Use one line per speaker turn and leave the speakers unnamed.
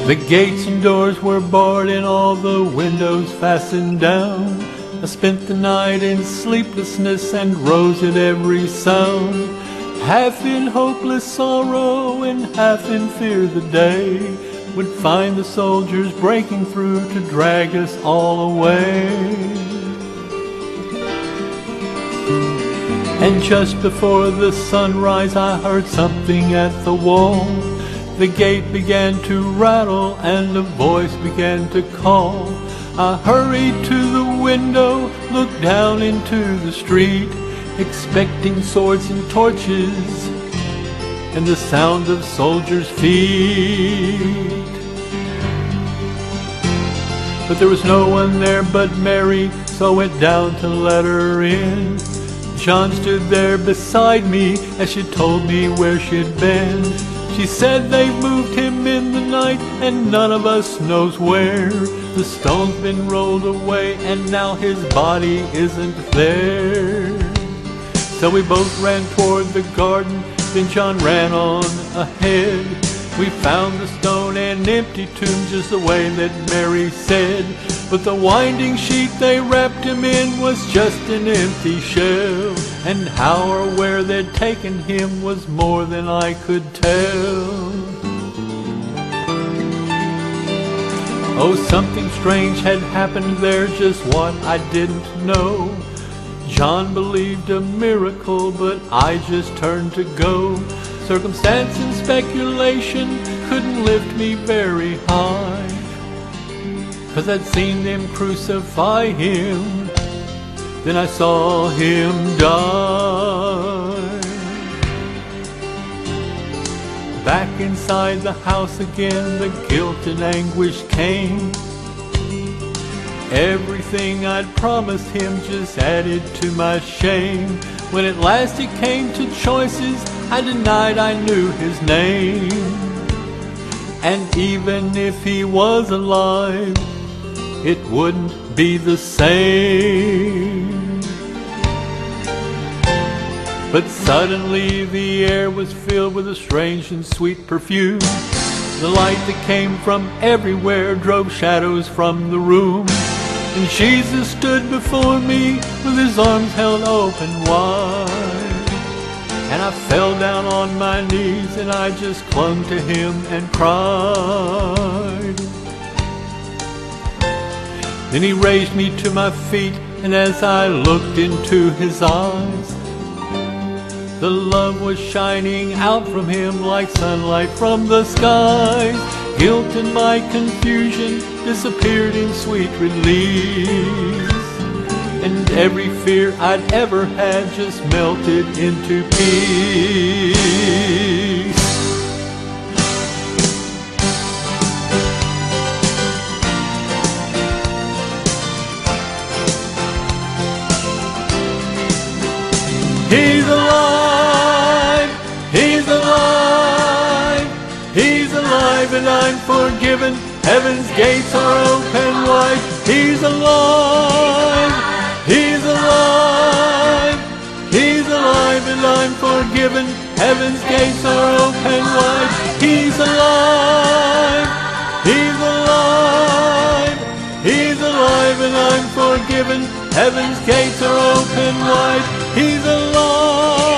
The gates and doors were barred and all the windows fastened down. I spent the night in sleeplessness and rose at every sound, half in hopeless sorrow and half in fear the day would find the soldiers breaking through to drag us all away. And just before the sunrise I heard something at the wall. The gate began to rattle and a voice began to call. I hurried to the window, looked down into the street, expecting swords and torches and the sound of soldiers' feet. But there was no one there but Mary, so I went down to let her in. John stood there beside me as she told me where she'd been. She said they've moved him in the night and none of us knows where. The stone's been rolled away and now his body isn't there. So we both ran toward the garden, then John ran on ahead. We found the stone and empty tomb just the way that Mary said. But the winding sheet they wrapped him in was just an empty shell, and how or where they'd taken him was more than I could tell. Oh, something strange had happened there, just what I didn't know. John believed a miracle, but I just turned to go. Circumstance and speculation couldn't lift me very high, 'cause I'd seen them crucify him, then I saw him die. Back inside the house again, the guilt and anguish came. Everything I'd promised him just added to my shame. When at last it came to choices, I denied I knew his name. And even if he was alive, it wouldn't be the same. But suddenly the air was filled with a strange and sweet perfume. The light that came from everywhere drove shadows from the room. And Jesus stood before me with his arms held open wide. And I fell down on my knees and I just clung to him and cried. Then he raised me to my feet, and as I looked into his eyes, the love was shining out from him like sunlight from the skies. Guilt and my confusion disappeared in sweet release, and every fear I'd ever had just melted into peace. He's alive, he's alive, he's alive, and I'm forgiven. Heaven's gates are open wide. He's alive, he's alive, he's alive, and I'm forgiven. Heaven's gates are open wide. He's alive, he's alive, he's alive, and I'm forgiven. Heaven's gates are open wide. He's alive.